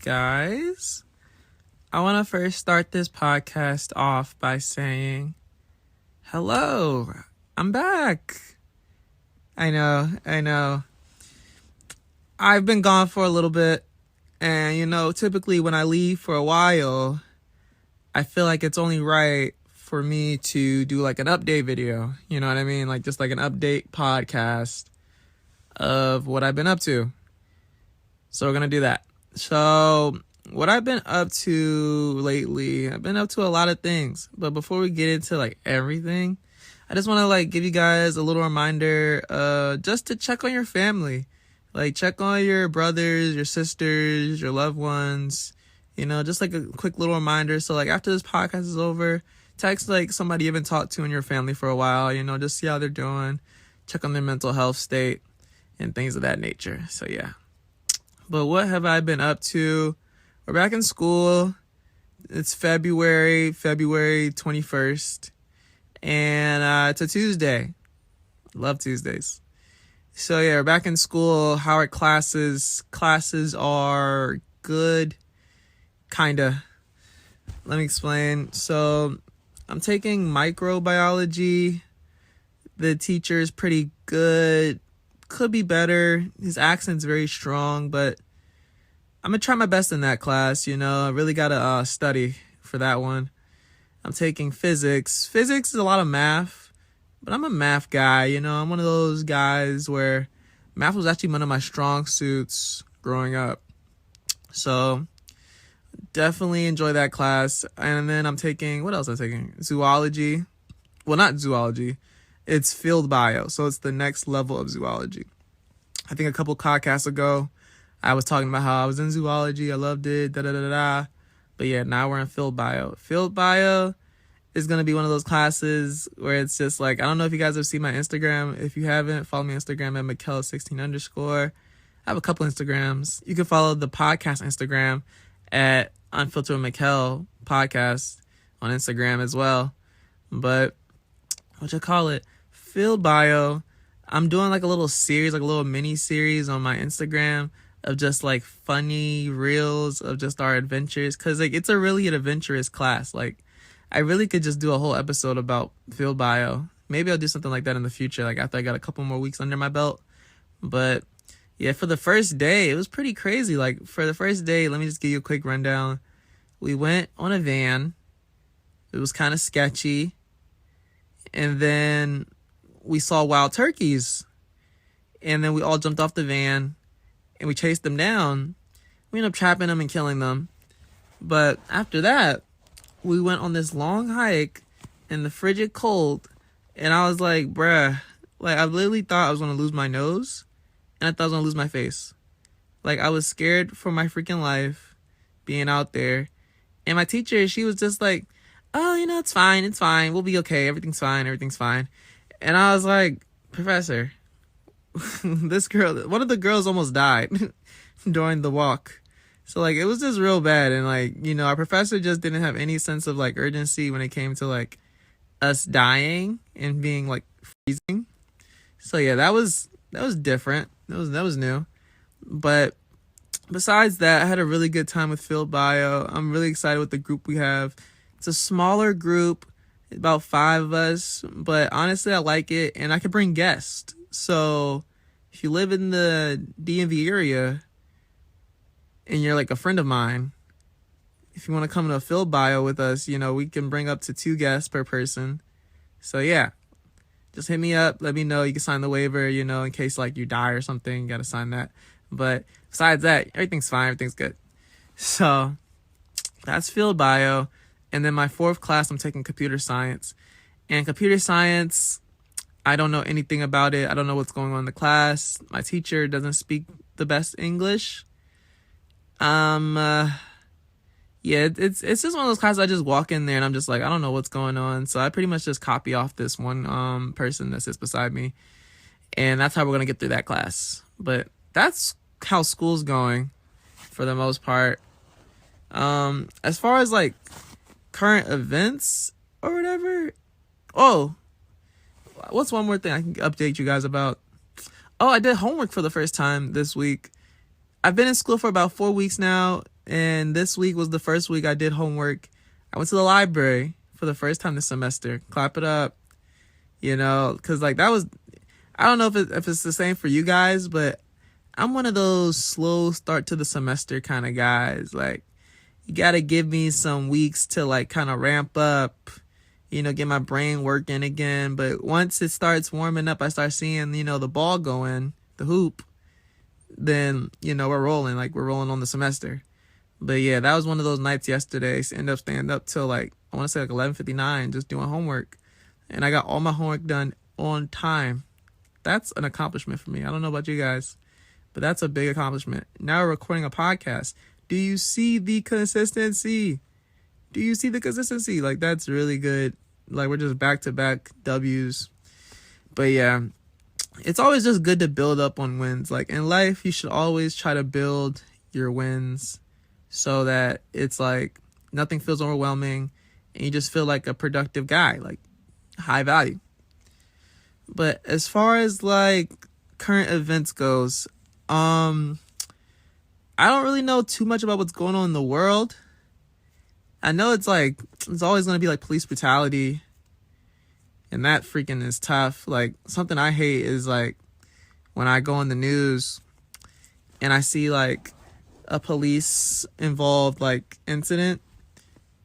guys? I want to first start this podcast off by saying, hello, I'm back. I know. I've been gone for a little bit, and typically when I leave for a while, I feel like it's only right for me to do like an update video. You know what I mean? Like just like an update podcast of what I've been up to. So we're going to do that. So what I've been up to lately, I've been up to a lot of things. But before we get into like everything, I just want to like give you guys a little reminder just to check on your family. Like check on your brothers, your sisters, your loved ones. Just like a quick little reminder. So like after this podcast is over, text like somebody you haven't talked to in your family for a while, just see how they're doing. Check on their mental health state and things of that nature. So yeah. But what have I been up to? We're back in school. It's February 21st. And it's a Tuesday. Love Tuesdays. So yeah, we're back in school. How are classes? Classes are good. Kinda. Let me explain. So I'm taking microbiology. The teacher is pretty good. Could be better. His accent's very strong, but I'm going to try my best in that class. I really got to study for that one. I'm taking physics. Physics is a lot of math, but I'm a math guy. I'm one of those guys where math was actually one of my strong suits growing up. So definitely enjoy that class. And then I'm taking, what else am I taking? Zoology. Well, not zoology. It's field bio. So it's the next level of zoology. I think a couple podcasts ago, I was talking about how I was in zoology. I loved it. But yeah, now we're in field bio. Field bio is going to be one of those classes where it's just like, I don't know if you guys have seen my Instagram. If you haven't, follow me on Instagram at Mikkel16_. I have a couple Instagrams. You can follow the podcast Instagram at Unfilter with Mikkel podcast on Instagram as well. But what you call it? Field bio. I'm doing like a little series, like a little mini series on my Instagram of just like funny reels of just our adventures. Cause like it's a really adventurous class. Like I really could just do a whole episode about field bio. Maybe I'll do something like that in the future, like after I got a couple more weeks under my belt. But yeah, for the first day, it was pretty crazy. Like for the first day, let me just give you a quick rundown. We went on a van. It was kind of sketchy. And then we saw wild turkeys. And then we all jumped off the van and we chased them down. We ended up trapping them and killing them. But after that, we went on this long hike in the frigid cold. And I was like, bruh, like I literally thought I was going to lose my nose. And I thought I was going to lose my face. Like I was scared for my freaking life being out there. And my teacher, she was just like, oh, it's fine. We'll be okay. Everything's fine. And I was like, Professor, this girl, one of the girls almost died during the walk. So like, it was just real bad. And like, our professor just didn't have any sense of like urgency when it came to like us dying and being like freezing. So yeah, that was different. That was new. But besides that, I had a really good time with field bio. I'm really excited with the group we have. It's a smaller group, about 5 of us, but honestly, I like it, and I can bring guests. So if you live in the DMV area and you're like a friend of mine, if you want to come to a field bio with us, we can bring up to 2 guests per person. So yeah, just hit me up. Let me know. You can sign the waiver, in case like you die or something, you got to sign that. But besides that, everything's fine. Everything's good. So that's field bio. And then my 4th class, I'm taking computer science. And computer science, I don't know anything about it. I don't know what's going on in the class. My teacher doesn't speak the best English. Yeah, it's just one of those classes I just walk in there and I'm just like, I don't know what's going on. So I pretty much just copy off this one person that sits beside me. And that's how we're going to get through that class. But that's how school's going for the most part. As far as like current events or whatever. Oh, what's one more thing I can update you guys about? Oh, I did homework for the first time this week. I've been in school for about 4 weeks now, And this week was the first week I did homework. I went to the library for the first time this semester. Clap it up. Because like that was, I don't know if it's the same for you guys, but I'm one of those slow start to the semester kind of guys. Like, you got to give me some weeks to like kind of ramp up, get my brain working again. But once it starts warming up, I start seeing, the ball going, the hoop, then, we're rolling. Like, we're rolling on the semester. But yeah, that was one of those nights yesterday. Ended up staying up till like, I want to say like 11:59, just doing homework. And I got all my homework done on time. That's an accomplishment for me. I don't know about you guys, but that's a big accomplishment. Now we're recording a podcast. Do you see the consistency? Like, that's really good. Like, we're just back-to-back W's. But yeah, it's always just good to build up on wins. Like, in life, you should always try to build your wins so that it's like nothing feels overwhelming and you just feel like a productive guy, like high value. But as far as like current events goes, I don't really know too much about what's going on in the world. I know it's always going to be like police brutality, and that freaking is tough. Like, something I hate is like when I go on the news and I see like a police involved like incident,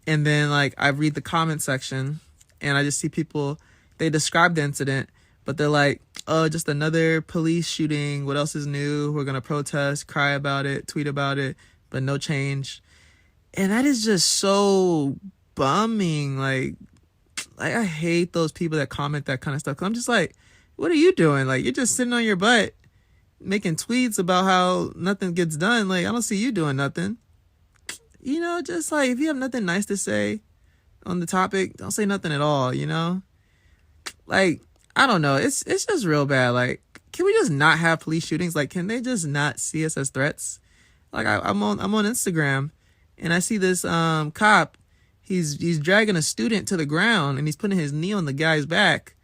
and then like I read the comment section and I just see people, they describe the incident, but they're like, oh, just another police shooting. What else is new? We're going to protest, cry about it, tweet about it, but no change. And that is just so bumming. Like I hate those people that comment that kind of stuff. 'Cause I'm just like, what are you doing? Like, you're just sitting on your butt making tweets about how nothing gets done. Like, I don't see you doing nothing. Just like, if you have nothing nice to say on the topic, don't say nothing at all, Like, I don't know. It's just real bad. Like, can we just not have police shootings? Like, can they just not see us as threats? Like, I'm on Instagram and I see this cop. He's dragging a student to the ground and he's putting his knee on the guy's back.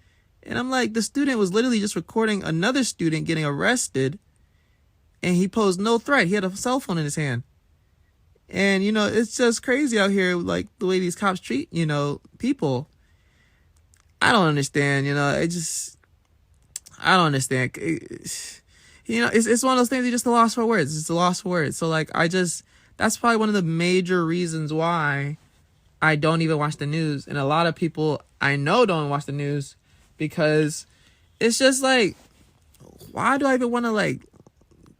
And I'm like, the student was literally just recording another student getting arrested, and he posed no threat. He had a cell phone in his hand. And, it's just crazy out here, like, the way these cops treat, people. I don't understand, I don't understand. It's one of those things, it's just a loss for words. It's a loss for words. So, like, that's probably one of the major reasons why I don't even watch the news. And a lot of people I know don't watch the news, because it's just like, why do I even want to, like,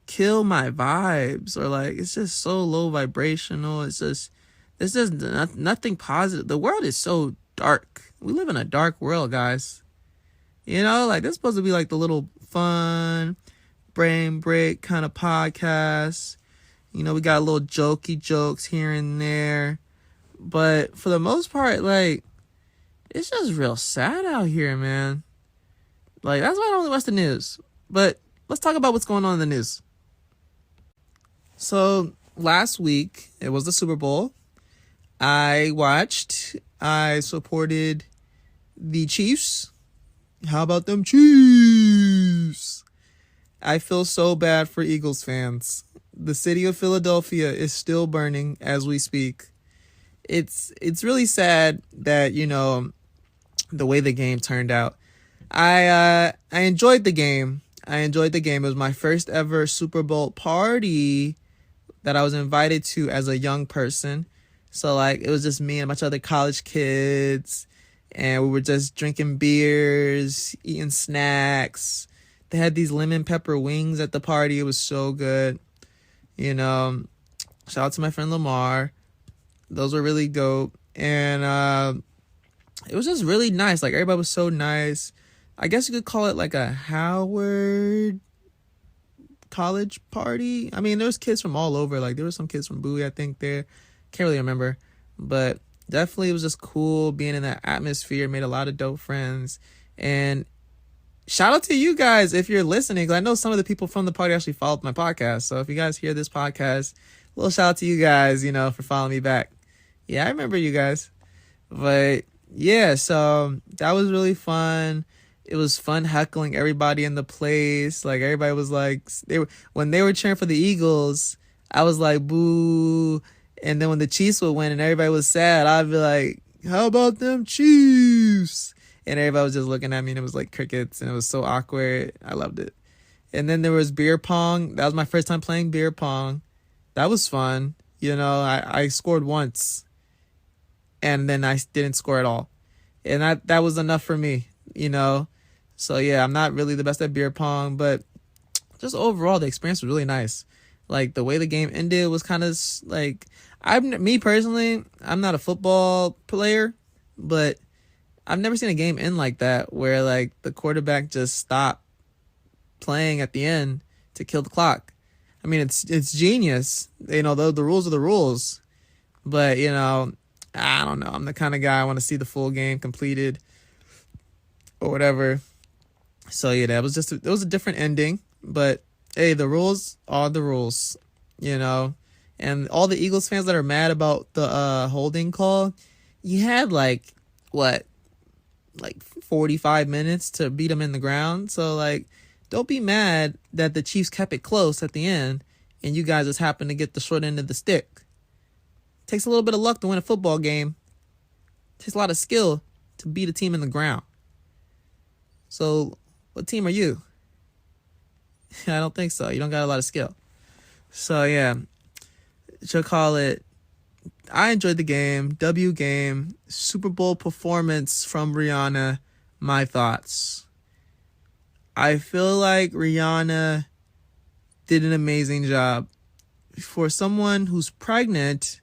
kill my vibes? Or, like, it's just so low vibrational. It's just nothing positive. The world is so dark. We live in a dark world, guys. Like, this is supposed to be like the little fun brain break kind of podcast. We got little jokey jokes here and there. But for the most part, like, it's just real sad out here, man. Like, that's why I don't really watch the news. But let's talk about what's going on in the news. So last week, it was the Super Bowl. I supported the Chiefs. How about them Chiefs? I feel so bad for Eagles fans. The city of Philadelphia is still burning as we speak. It's really sad that, the way the game turned out. I enjoyed the game. It was my first ever Super Bowl party that I was invited to as a young person. So, like, it was just me and a bunch of other college kids, and we were just drinking beers, eating snacks. They had these lemon pepper wings at the party. It was so good. Shout out to my friend Lamar. Those were really dope. And it was just really nice. Like, everybody was so nice. I guess you could call it like a Howard college party. I mean, there was kids from all over. Like, there were some kids from Bowie, I think, there. Can't really remember. But definitely it was just cool being in that atmosphere. Made a lot of dope friends. And shout out to you guys if you're listening, because I know some of the people from the party actually followed my podcast. So if you guys hear this podcast, a little shout out to you guys, for following me back. Yeah, I remember you guys. But yeah, so that was really fun. It was fun heckling everybody in the place. Like, everybody was like, when they were cheering for the Eagles, I was like, boo. And then when the Chiefs would win and everybody was sad, I'd be like, how about them Chiefs? And everybody was just looking at me and it was like crickets and it was so awkward. I loved it. And then there was beer pong. That was my first time playing beer pong. That was fun. I scored once and then I didn't score at all. And that was enough for me. So yeah, I'm not really the best at beer pong, but just overall the experience was really nice. Like the way the game ended was kind of like, me personally, I'm not a football player, but I've never seen a game end like that where like the quarterback just stopped playing at the end to kill the clock. I mean, it's genius. The rules are the rules, but I don't know. I'm the kind of guy I want to see the full game completed or whatever. So yeah, it was a different ending, but hey, the rules are the rules, And all the Eagles fans that are mad about the holding call, you had like 45 minutes to beat them in the ground. So like, don't be mad that the Chiefs kept it close at the end and you guys just happened to get the short end of the stick. It takes a little bit of luck to win a football game. It takes a lot of skill to beat a team in the ground. So what team are you? I don't think so. You don't got a lot of skill. So yeah, she'll call it. I enjoyed the game. W game. Super Bowl performance from Rihanna. My thoughts. I feel like Rihanna did an amazing job. For someone who's pregnant,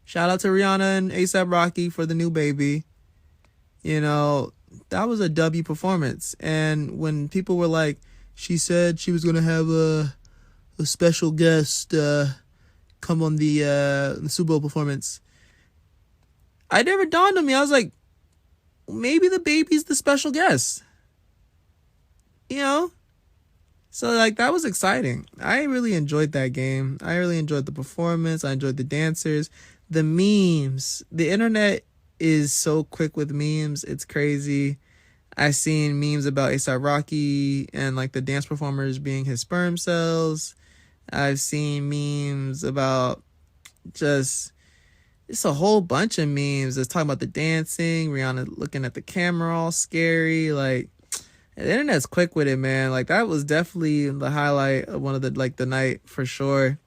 shout out to Rihanna and A$AP Rocky for the new baby. That was a W performance. And when people were like, she said she was going to have a special guest come on the Super Bowl performance, I never dawned on me. I was like, maybe the baby's the special guest. So like that was exciting. I really enjoyed that game. I really enjoyed the performance. I enjoyed the dancers, the memes. The internet is so quick with memes. It's crazy. I've seen memes about A$AP Rocky and like the dance performers being his sperm cells. I've seen memes about it's a whole bunch of memes that's talking about the dancing, Rihanna looking at the camera all scary. Like, the internet's quick with it, man. Like, that was definitely the highlight of one of the night for sure.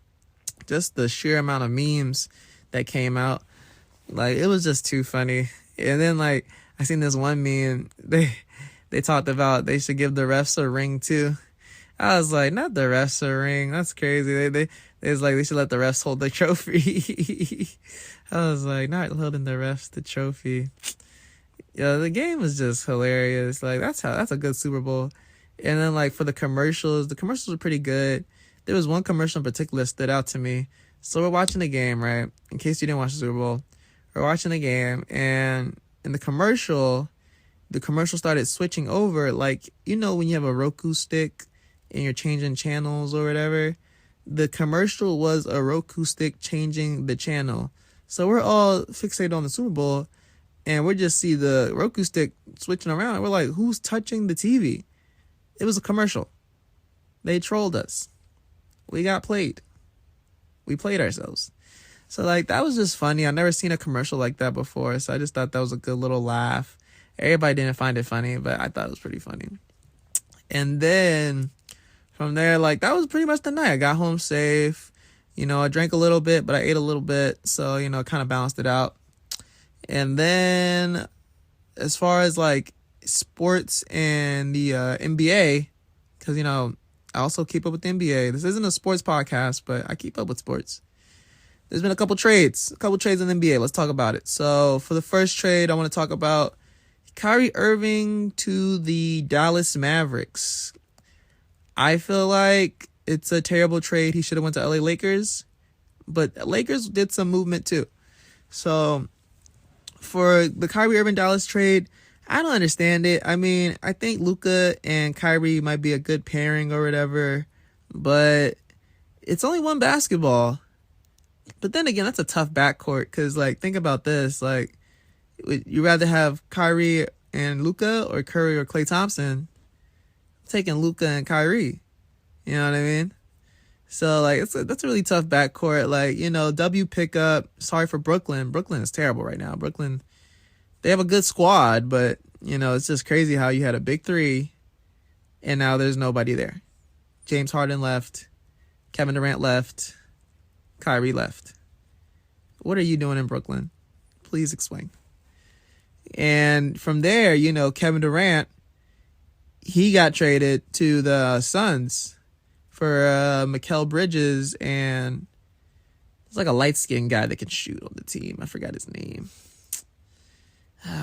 Just the sheer amount of memes that came out. Like, it was just too funny. And then, like, I seen this one meme. They talked about they should give the refs a ring, too. I was like, not the refs a ring. That's crazy. They was like, they should let the refs hold the trophy. I was like, not holding the refs the trophy. Yeah, the game was just hilarious. Like, that's a good Super Bowl. And then, like, for the commercials were pretty good. There was one commercial in particular that stood out to me. So we're watching the game, right? In case you didn't watch the Super Bowl. We're watching the game, and in the commercial started switching over. Like, when you have a Roku stick and you're changing channels or whatever, the commercial was a Roku stick changing the channel. So we're all fixated on the Super Bowl, and we just see the Roku stick switching around. And we're like, who's touching the TV? It was a commercial. They trolled us. We got played. We played ourselves. So, like, that was just funny. I've never seen a commercial like that before, so I just thought that was a good little laugh. Everybody didn't find it funny, but I thought it was pretty funny. And then from there, like, that was pretty much the night. I got home safe. I drank a little bit, but I ate a little bit, so, kind of balanced it out. And then as far as, like, sports and the NBA, because, I also keep up with the NBA. This isn't a sports podcast, but I keep up with sports. There's been a couple trades in the NBA. Let's talk about it. So for the first trade, I want to talk about Kyrie Irving to the Dallas Mavericks. I feel like it's a terrible trade. He should have went to LA Lakers, but Lakers did some movement too. So for the Kyrie Irving Dallas trade, I don't understand it. I mean, I think Luka and Kyrie might be a good pairing or whatever, but it's only one basketball. But then again, that's a tough backcourt because, like, think about this. Like, would you rather have Kyrie and Luka or Curry or Klay Thompson? I'm taking Luka and Kyrie. You know what I mean? So, like, that's a really tough backcourt. Like, W pickup. Sorry for Brooklyn. Brooklyn is terrible right now. Brooklyn, they have a good squad, but, it's just crazy how you had a big three, and now there's nobody there. James Harden left. Kevin Durant left. Kyrie left. What are you doing in Brooklyn? Please explain. And from there, Kevin Durant, he got traded to the Suns for Mikkel Bridges, and it's like a light-skinned guy that can shoot on the team. I forgot his name.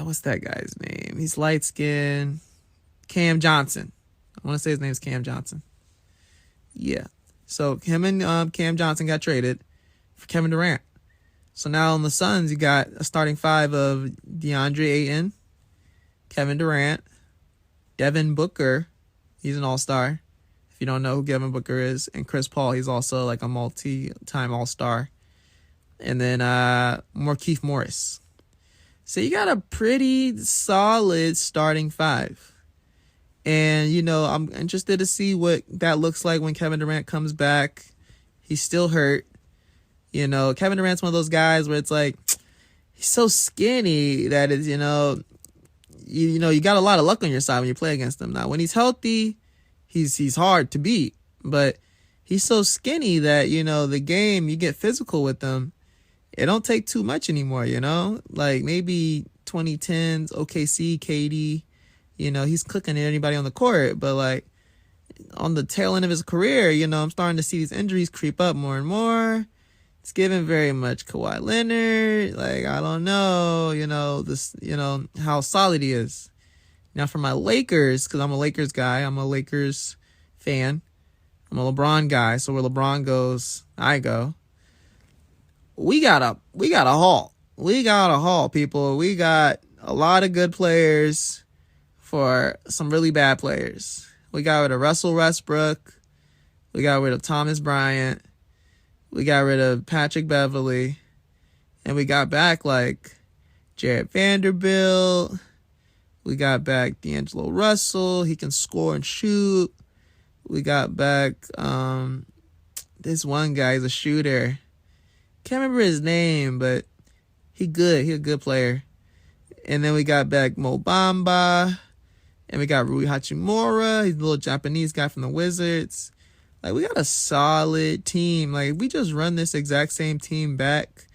What's that guy's name? He's light-skinned. Cam Johnson. I want to say his name's Cam Johnson. Yeah. So him and Cam Johnson got traded for Kevin Durant. So now on the Suns, you got a starting five of DeAndre Ayton, Kevin Durant, Devin Booker. He's an all-star. If you don't know who Devin Booker is. And Chris Paul, he's also like a multi-time all-star. And then Markieff Morris. So you got a pretty solid starting five. And, I'm interested to see what that looks like when Kevin Durant comes back. He's still hurt. Kevin Durant's one of those guys where it's like, he's so skinny that it's, you got a lot of luck on your side when you play against him. Now, when he's healthy, he's hard to beat. But he's so skinny that, the game, you get physical with him. It don't take too much anymore, Like maybe 2010s, OKC, KD, he's cooking anybody on the court. But like on the tail end of his career, I'm starting to see these injuries creep up more and more. It's giving very much Kawhi Leonard. Like, I don't know, how solid he is. Now for my Lakers, because I'm a Lakers guy, I'm a Lakers fan. I'm a LeBron guy, so where LeBron goes, I go. We got a haul. We got a haul, people. We got a lot of good players for some really bad players. We got rid of Russell Westbrook. We got rid of Thomas Bryant. We got rid of Patrick Beverly. And we got back like Jarrett Vanderbilt. We got back D'Angelo Russell. He can score and shoot. We got back this one guy. He's a shooter. Can't remember his name, but he good. He a good player. And then we got back Mo Bamba. And we got Rui Hachimura. He's a little Japanese guy from the Wizards. Like, we got a solid team. Like, we just run this exact same team back,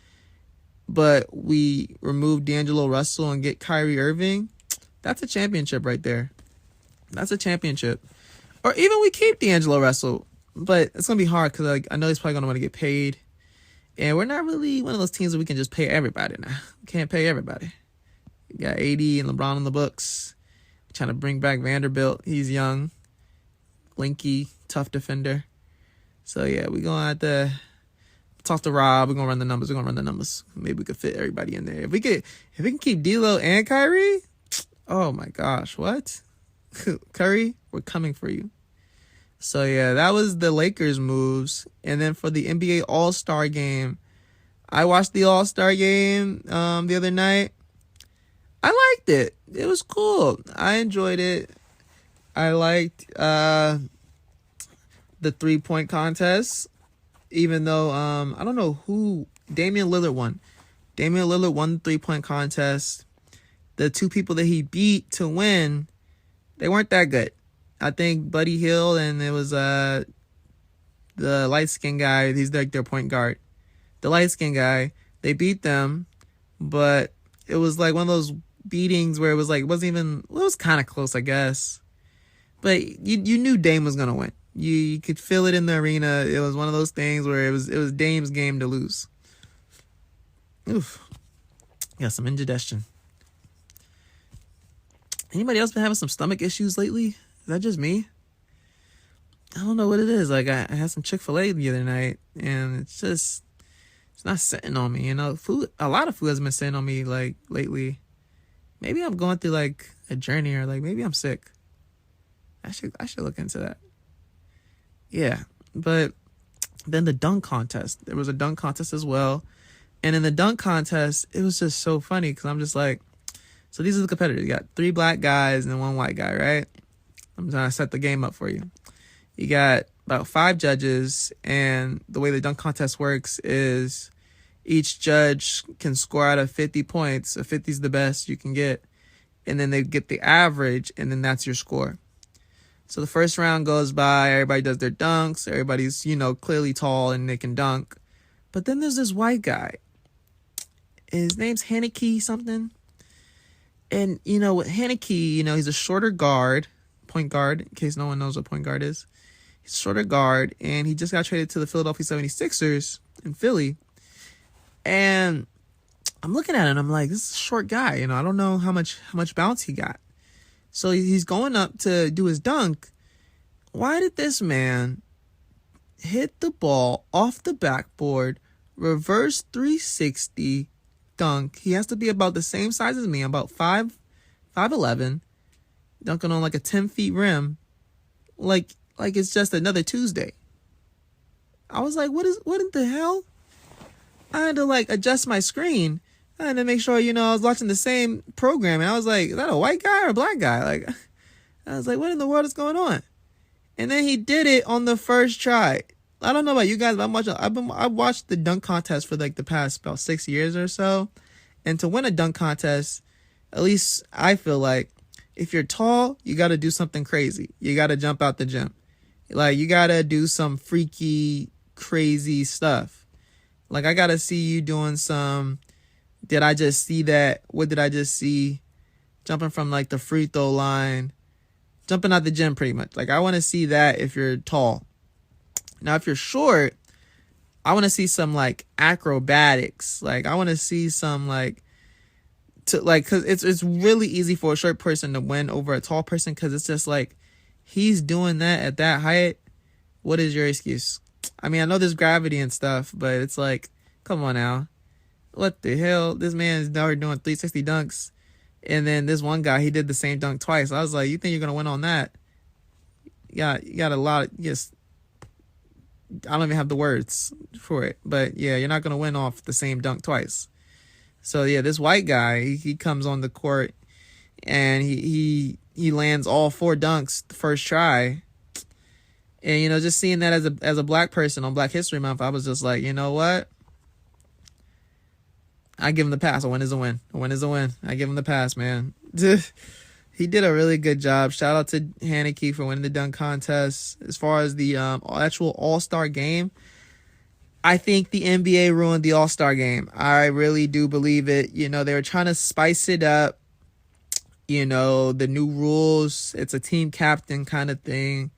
but we remove D'Angelo Russell and get Kyrie Irving. That's a championship right there. That's a championship. Or even we keep D'Angelo Russell, but it's going to be hard because like, I know he's probably going to want to get paid. And we're not really one of those teams that we can just pay everybody now. We can't pay everybody. We got AD and LeBron on the books. We're trying to bring back Vanderbilt. He's young, lanky, tough defender. So, yeah, we're going to have to talk to Rob. We're going to run the numbers. Maybe we could fit everybody in there. If we can keep D'Lo and Kyrie, oh, my gosh, what? Curry, we're coming for you. So, yeah, that was the Lakers moves. And then for the NBA All-Star Game, I watched the All-Star Game the other night. I liked it. It was cool. I enjoyed it. I liked the three-point contest, even though I don't know who. Damian Lillard won. Damian Lillard won the three-point contest. The two people that he beat to win, they weren't that good. I think Buddy Hield and it was the light-skinned guy. He's like their point guard. The light-skinned guy, they beat them, but it was like one of those beatings where it was like, it was kind of close, I guess. But you knew Dame was going to win. You could feel it in the arena. It was one of those things where it was Dame's game to lose. Oof. Got some indigestion. Anybody else been having some stomach issues lately? Is that just me? I don't know what it is. Like, I had some Chick-fil-A the other night, and it's not sitting on me, Food, a lot of food has been sitting on me, like, lately. Maybe I'm going through, like, a journey, or, like, maybe I'm sick. I should look into that. Yeah, but then the dunk contest. There was a dunk contest as well. And in the dunk contest, it was just so funny, because I'm just like, so these are the competitors. You got 3 black guys and 1 white guy, right? I'm trying to set the game up for you. You got about 5 judges, and the way the dunk contest works is each judge can score out of 50 points. So 50 is the best you can get, and then they get the average, and then that's your score. So the first round goes by, everybody does their dunks, everybody's, clearly tall and they can dunk. But then there's this white guy. His name's Haneke something. And, with Haneke, he's a shorter guard, point guard, in case no one knows what point guard is. He's a shorter guard, and he just got traded to the Philadelphia 76ers in Philly. And I'm looking at it, and I'm like, this is a short guy. I don't know how much bounce he got. So he's going up to do his dunk. Why did this man hit the ball off the backboard, reverse 360, dunk? He has to be about the same size as me, about 5'11", dunking on like a 10 feet rim, like it's just another Tuesday. I was like, what in the hell? I had to adjust my screen. I had to make sure, I was watching the same program, and I was like, is that a white guy or a black guy? I was like, what in the world is going on? And then he did it on the first try. I don't know about you guys, but I've watched the dunk contest for the past about 6 years or so. And to win a dunk contest, at least I feel like if you're tall, you got to do something crazy. You got to jump out the gym. You got to do some freaky, crazy stuff. I got to see you doing some, did I just see that? What did I just see? Jumping from the free throw line, jumping out the gym pretty much. I want to see that if you're tall. Now, if you're short, I want to see some acrobatics. I want to see some cause it's really easy for a short person to win over a tall person. Cause it's just he's doing that at that height. What is your excuse? I mean, I know there's gravity and stuff, but it's come on now. What the hell? This man is never doing 360 dunks. And then this one guy, he did the same dunk twice. I was like, you think you're going to win on that? You got a lot of, yes. I don't even have the words for it. But yeah, you're not going to win off the same dunk twice. So yeah, this white guy, he comes on the court and he lands all 4 dunks the first try. And, just seeing that as a black person on Black History Month, I was just like, you know what? I give him the pass. A win is a win. A win is a win. I give him the pass, man. He did a really good job. Shout out to Haneke for winning the dunk contest. As far as the actual All-Star game, I think the NBA ruined the All-Star game. I really do believe it. They were trying to spice it up. The new rules. It's a team captain kind of thing.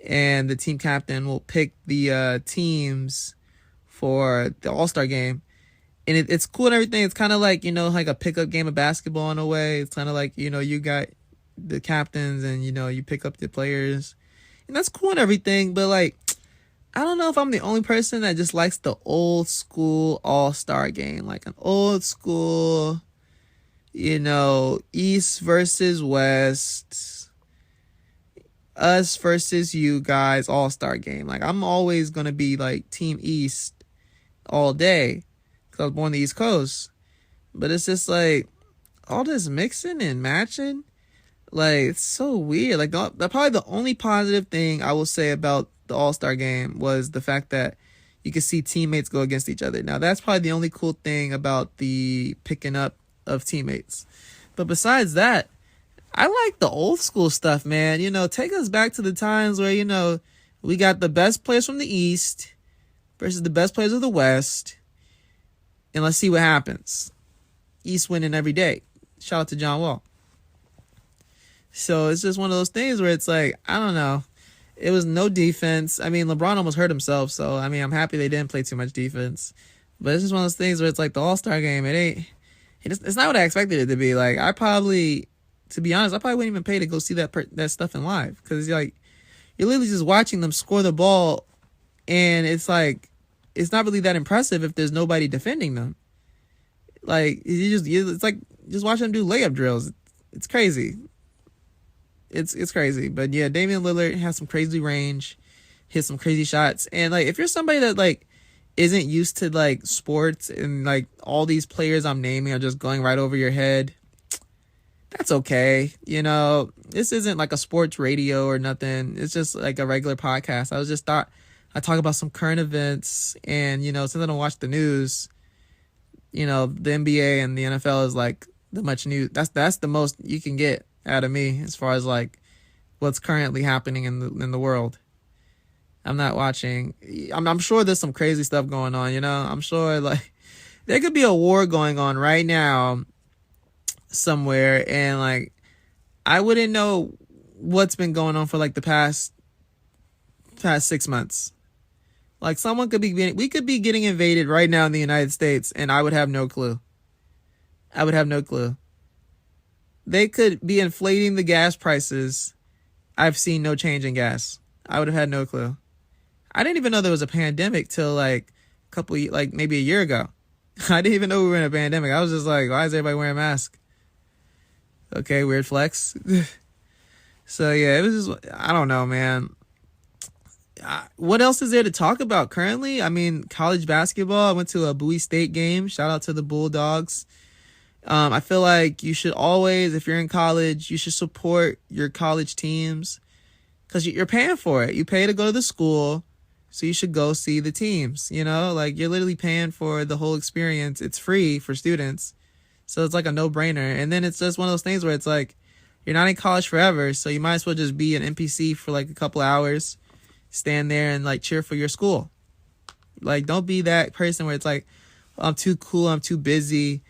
And the team captain will pick the teams for the All-Star game. And it's cool and everything. It's kind of like a pickup game of basketball in a way. It's kind of like, you got the captains and, you pick up the players. And that's cool and everything. But, I don't know if I'm the only person that just likes the old school All-Star game. An old school, East versus West, us versus you guys All-Star game. I'm always going to be, Team East all day. I was born on the East Coast, but it's just all this mixing and matching, it's so weird. Probably the only positive thing I will say about the All-Star game was the fact that you could see teammates go against each other. Now that's probably the only cool thing about the picking up of teammates. But besides that, I like the old school stuff, man. Take us back to the times where, we got the best players from the East versus the best players of the West. And let's see what happens. East winning every day. Shout out to John Wall. So it's just one of those things where it's I don't know. It was no defense. I mean, LeBron almost hurt himself. So, I mean, I'm happy they didn't play too much defense. But it's just one of those things where it's the All-Star game. It's not what I expected it to be. To be honest, I probably wouldn't even pay to go see that stuff in live. Because, you're literally just watching them score the ball. And it's it's not really that impressive if there's nobody defending them. It's just watching them do layup drills. It's crazy. It's crazy. But yeah, Damian Lillard has some crazy range, hit some crazy shots. And if you're somebody that isn't used to sports and all these players I'm naming are just going right over your head, that's okay. This isn't like a sports radio or nothing. It's just like a regular podcast. I talk about some current events, and since I don't watch the news, the NBA and the NFL is like the much news. That's the most you can get out of me as far as like what's currently happening in the world. I'm not watching. I'm sure there's some crazy stuff going on. I'm sure like there could be a war going on right now somewhere, and like I wouldn't know what's been going on for like the past 6 months. Like we could be getting invaded right now in the United States, and I would have no clue. They could be inflating the gas prices. I've seen no change in gas. I would have had no clue. I didn't even know there was a pandemic till like maybe a year ago. I didn't even know we were in a pandemic. I was just like, why is everybody wearing a mask? Okay, weird flex. So yeah, it was just, I don't know, man. What else is there to talk about currently? I mean, college basketball. I went to a Bowie State game. Shout out to the Bulldogs. I feel like you should always, if you're in college, you should support your college teams because you're paying for it. You pay to go to the school, so you should go see the teams. Like you're literally paying for the whole experience. It's free for students, so it's like a no-brainer. And then it's just one of those things where it's like you're not in college forever, so you might as well just be an NPC for like a couple hours, stand there and like cheer for your school. Like don't be that person where it's like, I'm too cool, I'm too busy.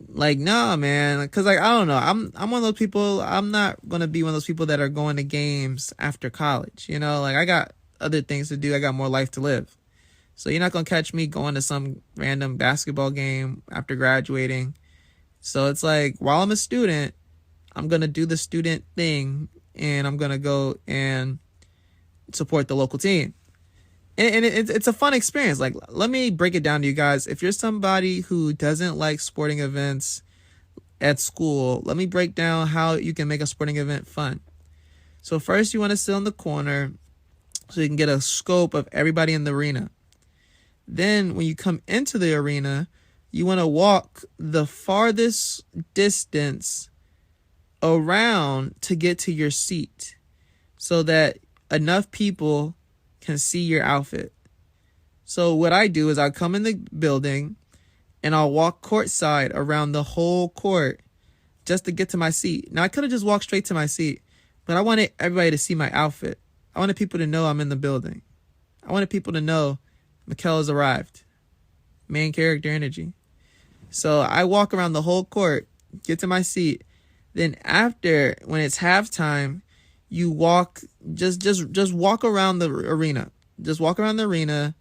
Like, nah, man, because like I don't know, I'm one of those people. I'm not gonna be one of those people that are going to games after college. Like I got other things to do. I got more life to live. So you're not gonna catch me going to some random basketball game after graduating. So it's like while I'm a student, I'm gonna do the student thing, and I'm gonna go and support the local team. And it's a fun experience. Like, let me break it down to you guys. If you're somebody who doesn't like sporting events at school, let me break down how you can make a sporting event fun. So first, you want to sit in the corner so you can get a scope of everybody in the arena. Then when you come into the arena, you want to walk the farthest distance around to get to your seat so that enough people can see your outfit. So what I do is I come in the building and I'll walk courtside around the whole court just to get to my seat. Now I could have just walked straight to my seat, but I wanted everybody to see my outfit. I wanted people to know I'm in the building. I wanted people to know Mikkel has arrived. Main character energy. So I walk around the whole court, get to my seat. Then after, when it's halftime, you walk, just walk around the arena. Just walk around the arena,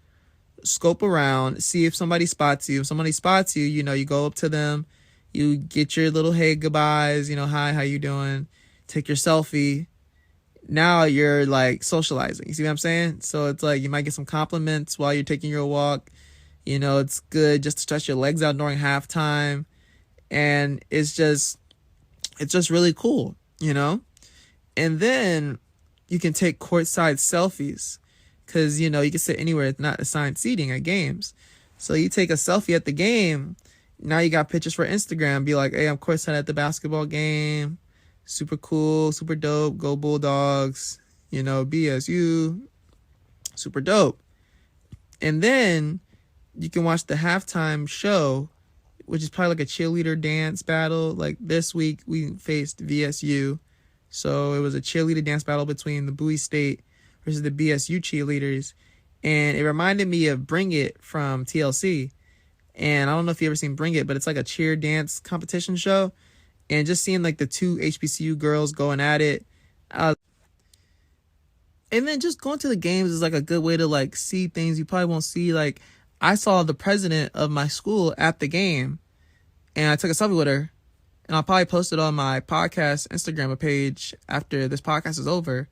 scope around, see if somebody spots you. If somebody spots you, you go up to them, you get your little hey goodbyes, hi, how you doing? Take your selfie. Now you're like socializing. You see what I'm saying? So it's like you might get some compliments while you're taking your walk. It's good just to stretch your legs out during halftime. And it's just really cool, And then you can take courtside selfies because, you can sit anywhere. It's not assigned seating at games. So you take a selfie at the game. Now you got pictures for Instagram. Be like, hey, I'm courtside at the basketball game. Super cool, super dope. Go Bulldogs. BSU. Super dope. And then you can watch the halftime show, which is probably like a cheerleader dance battle. Like this week we faced VSU. So it was a cheerleader dance battle between the Bowie State versus the BSU cheerleaders. And it reminded me of Bring It from TLC. And I don't know if you ever seen Bring It, but it's like a cheer dance competition show. And just seeing like the two HBCU girls going at it. And then just going to the games is like a good way to like see things you probably won't see. Like I saw the president of my school at the game and I took a selfie with her. And I'll probably post it on my podcast Instagram page after this podcast is over.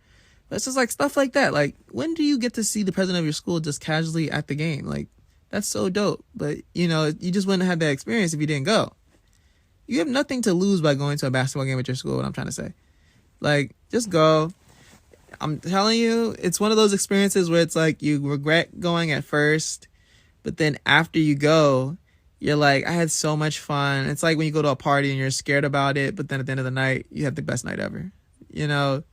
But it's just like stuff like that. Like, when do you get to see the president of your school just casually at the game? Like, that's so dope. But, you just wouldn't have that experience if you didn't go. You have nothing to lose by going to a basketball game at your school, what I'm trying to say. Like, just go. I'm telling you, it's one of those experiences where it's like you regret going at first, but then after you go, you're like, I had so much fun. It's like when you go to a party and you're scared about it, but then at the end of the night, you have the best night ever. You know,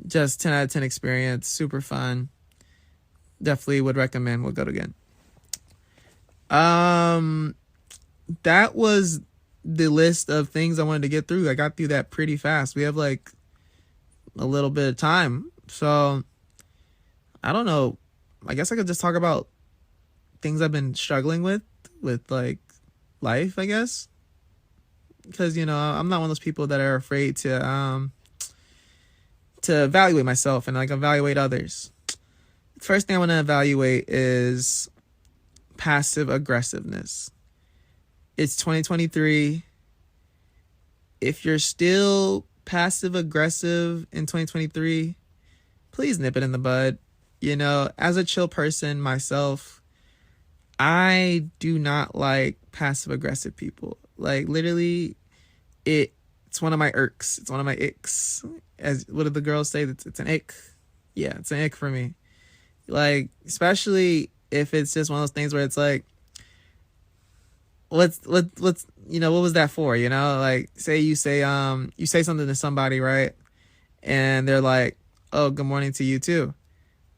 just 10 out of 10 experience, super fun. Definitely would recommend. We'll go to again. That was the list of things I wanted to get through. I got through that pretty fast. We have like a little bit of time. So I don't know. I guess I could just talk about things I've been struggling with like life, I guess. Because, you know, I'm not one of those people that are afraid to evaluate myself and like evaluate others. First thing I want to evaluate is passive aggressiveness. It's 2023. If you're still passive aggressive in 2023, please nip it in the bud. You know, as a chill person myself, I do not like passive aggressive people. Like literally, it's one of my irks. It's one of my icks. As what do the girls say? It's an ick. Yeah, it's an ick for me. Like, especially if it's just one of those things where it's like, let's you know, what was that for? You know, like say you say something to somebody, right? And they're like, oh, good morning to you too.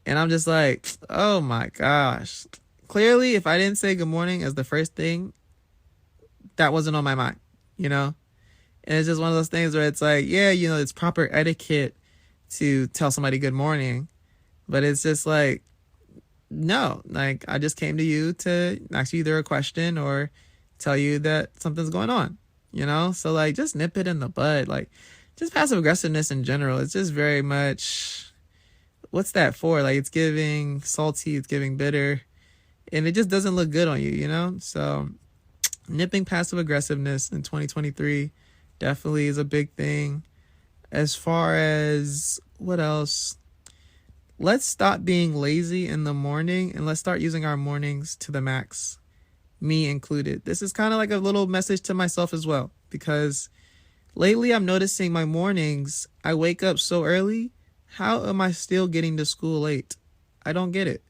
And I'm just like, oh my gosh. Clearly, if I didn't say good morning as the first thing, that wasn't on my mind, you know? And it's just one of those things where it's like, yeah, you know, it's proper etiquette to tell somebody good morning. But it's just like, no, like I just came to you to ask you either a question or tell you that something's going on, you know? So like just nip it in the bud. Like just passive aggressiveness in general. It's just very much, what's that for? Like it's giving salty, it's giving bitter, and it just doesn't look good on you, you know? So nipping passive aggressiveness in 2023 definitely is a big thing. As far as what else? Let's stop being lazy in the morning and let's start using our mornings to the max, me included. This is kind of like a little message to myself as well, because lately I'm noticing my mornings, I wake up so early. How am I still getting to school late? I don't get it.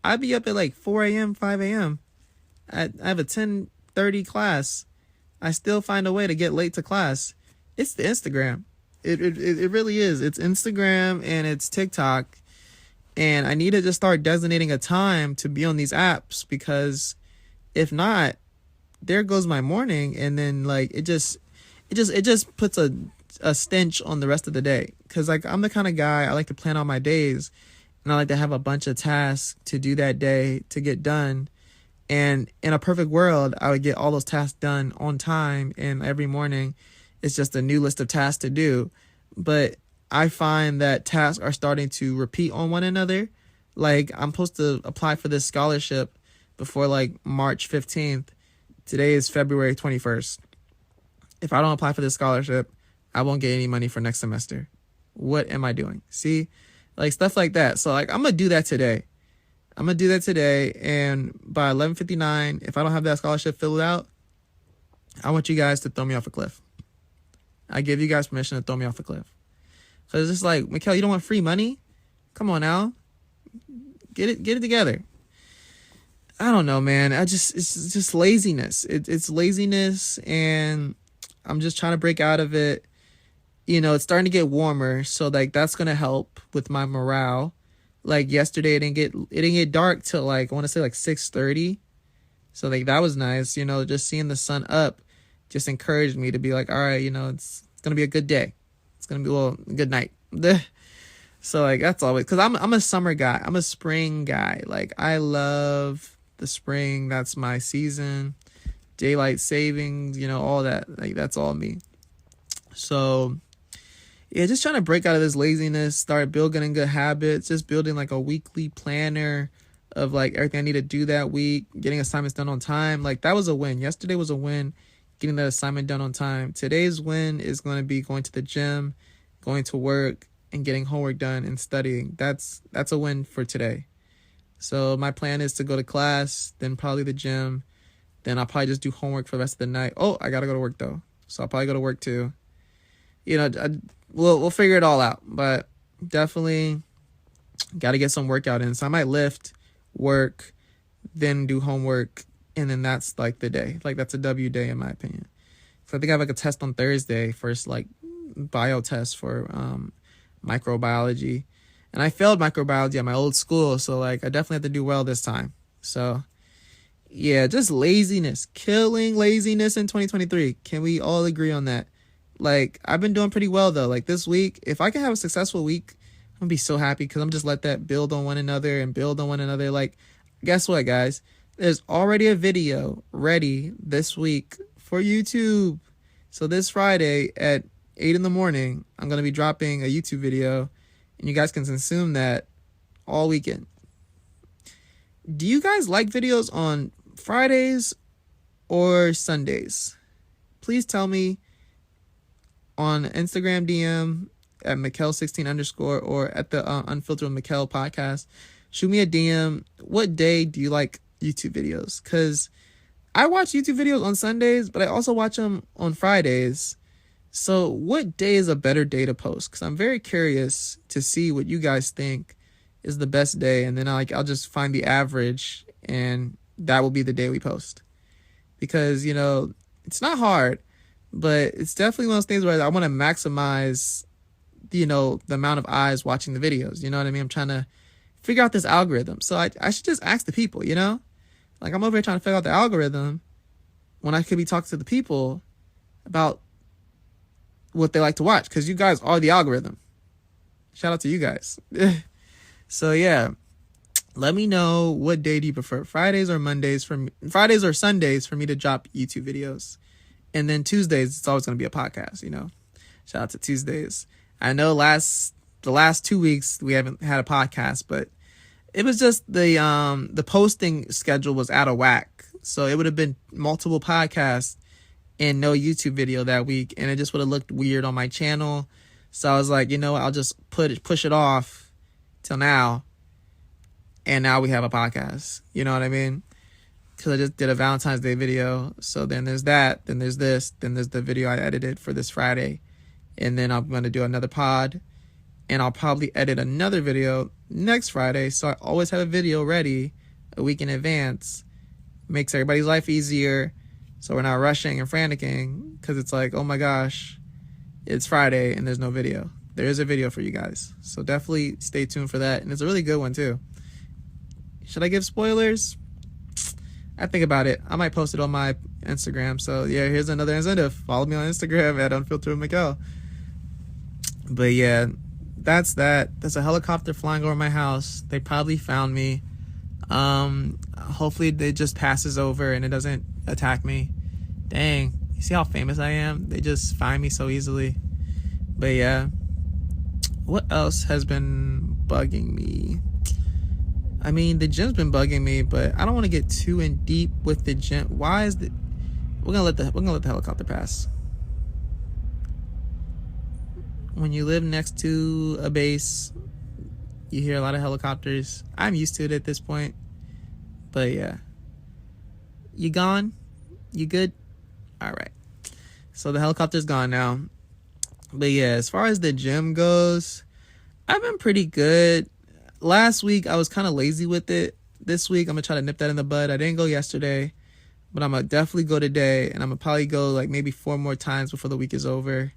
I'd be up at like 4 a.m., 5 a.m. I have a 10:30 class. I still find a way to get late to class. It's the Instagram. It really is. It's Instagram and it's TikTok. And I need to just start designating a time to be on these apps, because if not, there goes my morning. And then like it just puts a stench on the rest of the day. Cause like I'm the kind of guy, I like to plan out my days and I like to have a bunch of tasks to do that day to get done. And in a perfect world, I would get all those tasks done on time. And every morning it's just a new list of tasks to do. But I find that tasks are starting to repeat on one another. Like I'm supposed to apply for this scholarship before like March 15th. Today is February 21st. If I don't apply for this scholarship, I won't get any money for next semester. What am I doing? See, like stuff like that. So like I'm going to do that today. And by 11:59, if I don't have that scholarship filled out, I want you guys to throw me off a cliff. I give you guys permission to throw me off a cliff. So it's just like, Mikkel, you don't want free money? Come on now. Get it together. I don't know, man. It's just laziness. It's laziness, and I'm just trying to break out of it. You know, it's starting to get warmer, so like that's gonna help with my morale. Like yesterday, it didn't get dark till like I want to say like 6:30. So like that was nice. You know, just seeing the sun up just encouraged me to be like, all right, you know, it's gonna be a good day. It's gonna be a good night. So like that's always, because I'm a summer guy. I'm a spring guy. Like I love the spring. That's my season. Daylight savings, you know, all that. Like that's all me. So yeah, just trying to break out of this laziness, start building good habits, just building like a weekly planner of like everything I need to do that week, getting assignments done on time. Like that was a win. Yesterday was a win, getting that assignment done on time. Today's win is going to be going to the gym, going to work, and getting homework done and studying. That's a win for today. So my plan is to go to class, then probably the gym, then I'll probably just do homework for the rest of the night. Oh, I gotta go to work though, so I'll probably go to work too. You know, we'll figure it all out, but definitely got to get some workout in. So I might lift, work, then do homework, and then that's like the day. Like that's a W day in my opinion. So I think I have like a test on Thursday, first like bio test for microbiology. And I failed microbiology at my old school, so like I definitely have to do well this time. So yeah, just laziness, killing laziness in 2023. Can we all agree on that? Like I've been doing pretty well though. Like this week, if I can have a successful week, I'm gonna be so happy because I'm just let that build on one another and build on one another. Like, guess what, guys? There's already a video ready this week for YouTube. So this Friday at 8 in the morning, I'm gonna be dropping a YouTube video, and you guys can consume that all weekend. Do you guys like videos on Fridays or Sundays? Please tell me on Instagram DM at Mikkel16_ or at the Unfilter with Mikkel podcast. Shoot me a DM. What day do you like YouTube videos? Because I watch YouTube videos on Sundays, but I also watch them on Fridays. So what day is a better day to post? Because I'm very curious to see what you guys think is the best day. And then I'll just find the average, and that will be the day we post. Because, you know, it's not hard, but it's definitely one of those things where I want to maximize, you know, the amount of eyes watching the videos. You know what I mean? I'm trying to figure out this algorithm. So I should just ask the people, you know? Like I'm over here trying to figure out the algorithm when I could be talking to the people about what they like to watch, because you guys are the algorithm. Shout out to you guys. So yeah, let me know, what day do you prefer, Fridays or Sundays for me to drop YouTube videos, and then Tuesdays it's always going to be a podcast. You know, shout out to Tuesdays. I know the last 2 weeks we haven't had a podcast, but it was just the posting schedule was out of whack, so it would have been multiple podcasts and no YouTube video that week, and it just would have looked weird on my channel. So I was like, you know what, I'll just push it off till now, and now we have a podcast. You know what I mean? Because I just did a Valentine's Day video. So then there's that, then there's this, then there's the video I edited for this Friday, and then I'm going to do another pod, and I'll probably edit another video next Friday. So I always have a video ready a week in advance. Makes everybody's life easier, so we're not rushing and franticing, because it's like, oh my gosh, it's Friday and there's no video. There is a video for you guys, so definitely stay tuned for that. And it's a really good one too. Should I give spoilers? I think about it. I might post it on my Instagram. So yeah, here's another incentive. Follow me on Instagram at Unfilter with Mikkel. But yeah, that's that. There's a helicopter flying over my house. They probably found me. Hopefully it just passes over and it doesn't attack me. Dang, you see how famous I am? They just find me so easily. But yeah, what else has been bugging me? I mean, the gym's been bugging me, but I don't want to get too in deep with the gym. Why is the we're gonna let the helicopter pass. When you live next to a base, you hear a lot of helicopters. I'm used to it at this point. But yeah. You gone? You good? Alright. So the helicopter's gone now. But yeah, as far as the gym goes, I've been pretty good. Last week, I was kind of lazy with it. This week, I'm going to try to nip that in the bud. I didn't go yesterday, but I'm going to definitely go today. And I'm going to probably go like maybe 4 more times before the week is over.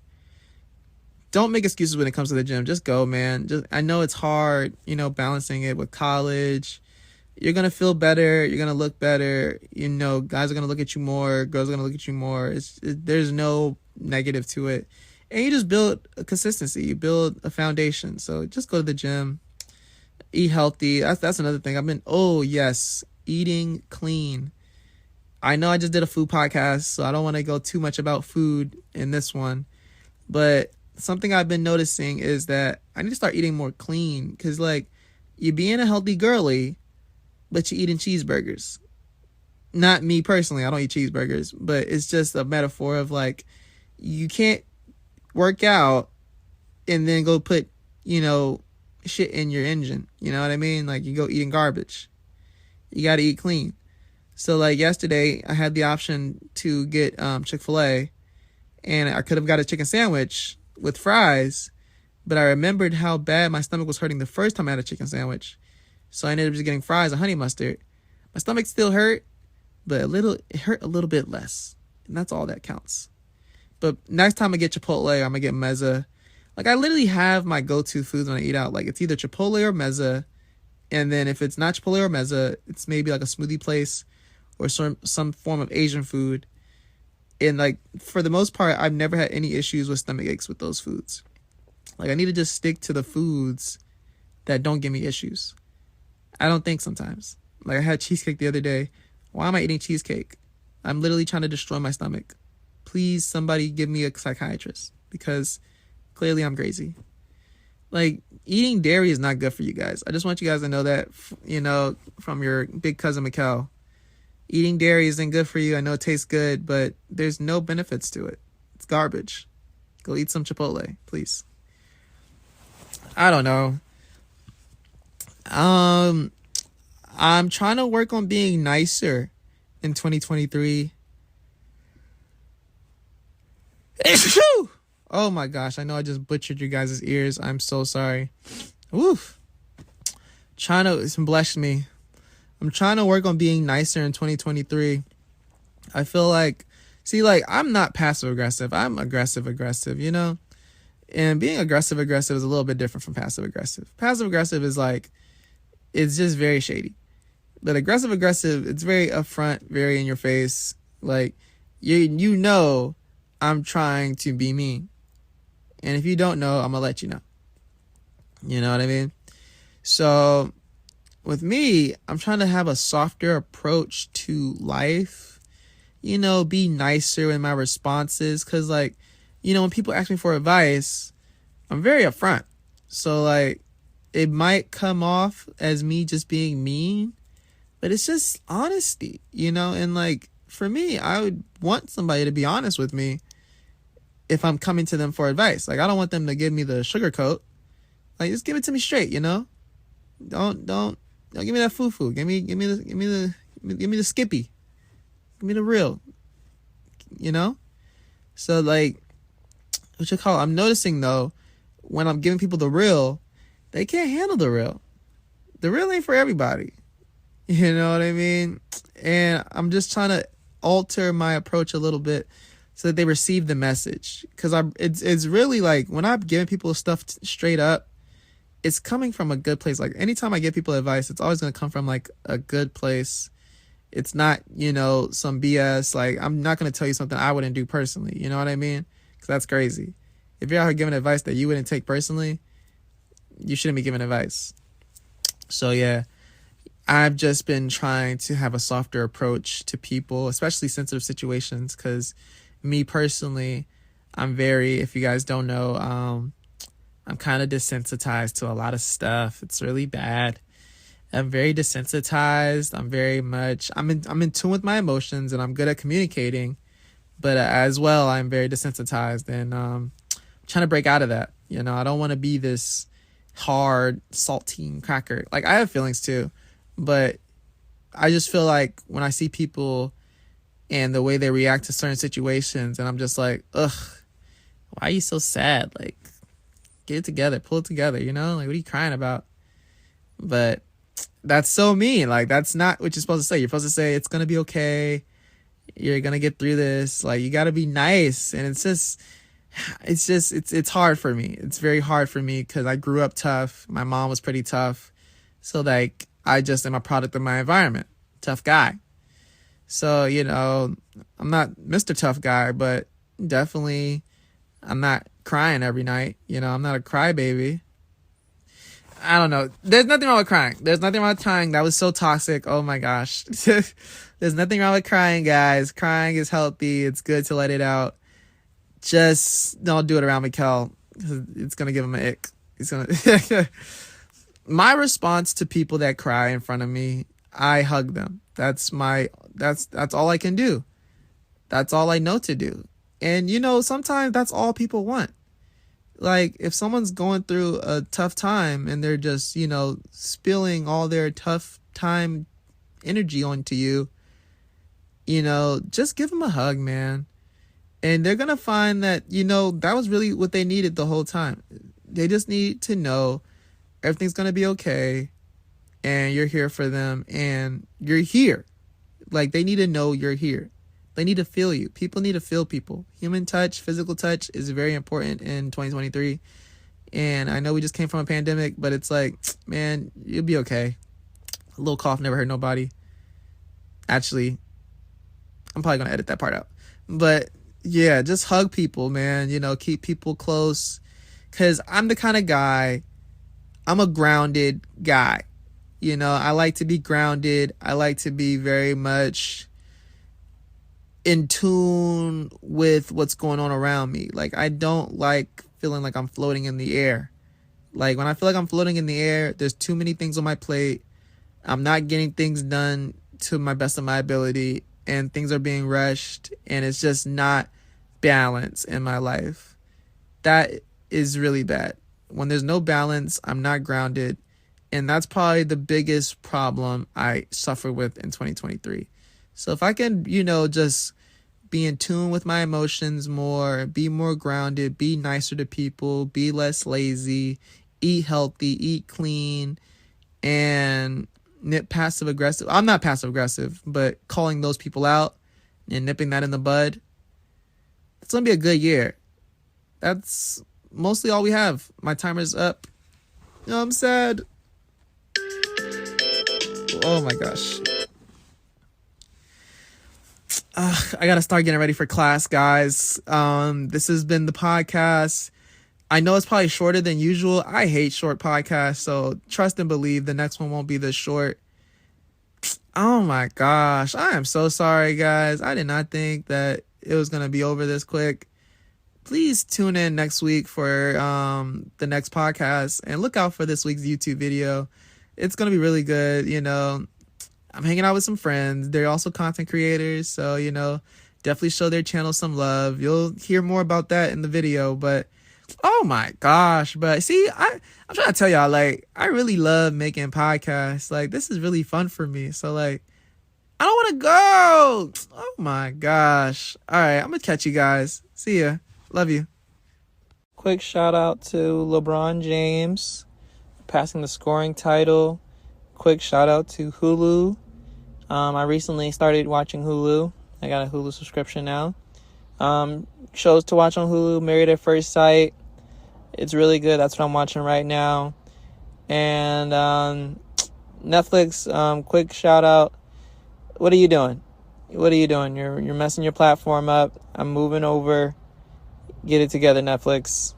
Don't make excuses when it comes to the gym. Just go, man. I know it's hard, you know, balancing it with college. You're going to feel better. You're going to look better. You know, guys are going to look at you more. Girls are going to look at you more. There's no negative to it. And you just build a consistency. You build a foundation. So just go to the gym. Eat healthy. That's another thing. Eating clean. I know I just did a food podcast, so I don't want to go too much about food in this one. But something I've been noticing is that I need to start eating more clean. Because, like, you're being a healthy girly, but you're eating cheeseburgers. Not me personally. I don't eat cheeseburgers. But it's just a metaphor of, like, you can't work out and then go put, you know, shit in your engine. You know what I mean? Like, you go eating garbage. You got to eat clean. So, like, yesterday, I had the option to get Chick-fil-A, and I could have got a chicken sandwich with fries, but I remembered how bad my stomach was hurting the first time I had a chicken sandwich. So I ended up just getting fries and honey mustard. My stomach still hurt, but it hurt a little bit less. And that's all that counts. But next time I get Chipotle, I'm gonna get mezza. Like, I literally have my go-to foods when I eat out. Like, it's either Chipotle or mezza. And then if it's not Chipotle or mezza, it's maybe like a smoothie place or some form of Asian food. And like, for the most part, I've never had any issues with stomach aches with those foods. Like, I need to just stick to the foods that don't give me issues. I don't think sometimes. Like, I had cheesecake the other day. Why am I eating cheesecake? I'm literally trying to destroy my stomach. Please, somebody give me a psychiatrist, because clearly I'm crazy. Like, eating dairy is not good for you guys. I just want you guys to know that, from your big cousin Mikkel. Eating dairy isn't good for you. I know it tastes good, but there's no benefits to it. It's garbage. Go eat some Chipotle, please. I don't know. I'm trying to work on being nicer in 2023. Oh my gosh, I know I just butchered you guys' ears. I'm so sorry. Woof. It's blessed me. I'm trying to work on being nicer in 2023. I feel like, I'm not passive aggressive. I'm aggressive, And being aggressive is a little bit different from passive aggressive. Passive aggressive is like, it's just very shady. But aggressive, it's very upfront, very in your face. Like, you know I'm trying to be mean. And if you don't know, I'm going to let you know. You know what I mean? So with me, I'm trying to have a softer approach to life. Be nicer in my responses. Because, when people ask me for advice, I'm very upfront. So, it might come off as me just being mean. But it's just honesty, And, for me, I would want somebody to be honest with me if I'm coming to them for advice. I don't want them to give me the sugarcoat. Just give it to me straight, Don't give me that foo-foo. Give me the skippy. Give me the real. So I'm noticing though, when I'm giving people the real, they can't handle the real. The real ain't for everybody. You know what I mean? And I'm just trying to alter my approach a little bit so that they receive the message. Because it's really when I'm giving people stuff straight up, it's coming from a good place. Anytime I give people advice, it's always going to come from a good place. It's not, some BS. I'm not going to tell you something I wouldn't do personally. You know what I mean? Because that's crazy. If you're out here giving advice that you wouldn't take personally, you shouldn't be giving advice. So yeah, I've just been trying to have a softer approach to people, especially sensitive situations, because me personally, if you guys don't know, I'm kind of desensitized to a lot of stuff. It's really bad. I'm very desensitized. I'm in tune with my emotions, and I'm good at communicating, but as well, I'm very desensitized, and I'm trying to break out of that. I don't want to be this hard, saltine cracker. I have feelings too, but I just feel like when I see people and the way they react to certain situations, and I'm just like, ugh, why are you so sad? Get it together, pull it together, what are you crying about? But that's so mean. That's not what you're supposed to say. You're supposed to say, it's going to be okay. You're going to get through this. You got to be nice. And it's hard for me. It's very hard for me because I grew up tough. My mom was pretty tough. So I just am a product of my environment. Tough guy. So, I'm not Mr. Tough Guy, but definitely I'm not crying every night. I'm not a crybaby. I don't know. There's nothing wrong with crying. There's nothing wrong with crying. That was so toxic. Oh my gosh. There's nothing wrong with crying, guys. Crying is healthy. It's good to let it out. Just don't do it around Mikkel. It's going to give him an ick. He's going to... My response to people that cry in front of me, I hug them. That's all I can do. That's all I know to do. And, sometimes that's all people want. If someone's going through a tough time and they're just, spilling all their tough time energy onto you, just give them a hug, man. And they're going to find that, that was really what they needed the whole time. They just need to know everything's going to be okay and you're here for them and you're here. Like, they need to know you're here. They need to feel you. People need to feel people. Human touch, physical touch is very important in 2023. And I know we just came from a pandemic, but it's like, man, you'll be okay. A little cough never hurt nobody. Actually, I'm probably going to edit that part out. But yeah, just hug people, man. You know, keep people close. Because I'm the kind of guy, I'm a grounded guy. You know, I like to be grounded. I like to be very much in tune with what's going on around me. Like, I don't like feeling like I'm floating in the air. Like, when I feel like I'm floating in the air, there's too many things on my plate. I'm not getting things done to my best of my ability, and things are being rushed, and it's just not balance in my life. That is really bad. When there's no balance, I'm not grounded, and that's probably the biggest problem I suffer with in 2023. So if I can, you know, just be in tune with my emotions more, be more grounded, be nicer to people, be less lazy, eat healthy, eat clean, and nip passive aggressive. I'm not passive aggressive, but calling those people out and nipping that in the bud. It's going to be a good year. That's mostly all we have. My timer's up. I'm sad. Oh my gosh. I gotta start getting ready for class, guys. This has been the podcast. I know it's probably shorter than usual. I hate short podcasts, so trust and believe the next one won't be this short. Oh my gosh. I am so sorry, guys. I did not think that it was gonna be over this quick. Please tune in next week for the next podcast, and look out for this week's YouTube video. It's gonna be really good. You know, I'm hanging out with some friends. They're also content creators, so, you know, definitely show their channel some love. You'll hear more about that in the video, but oh my gosh. But see, I'm trying to tell y'all, like, I really love making podcasts. Like, this is really fun for me. So, like, I don't want to go. Oh my gosh. All right, I'm gonna catch you guys. See ya. Love you. Quick shout out to LeBron James passing the scoring title. Quick shout out to Hulu. I recently started watching Hulu. I got a Hulu subscription now. Shows to watch on Hulu: Married at First Sight. It's really good. That's what I'm watching right now. And Netflix, quick shout out. What are you doing? What are you doing? You're messing your platform up. I'm moving over. Get it together, Netflix.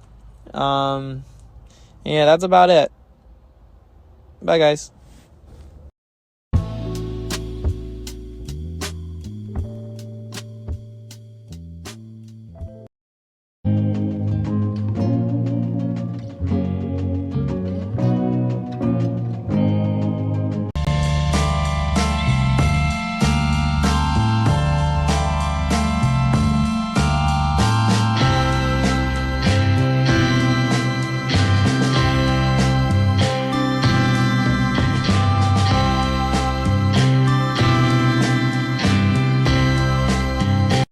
Yeah, that's about it. Bye, guys.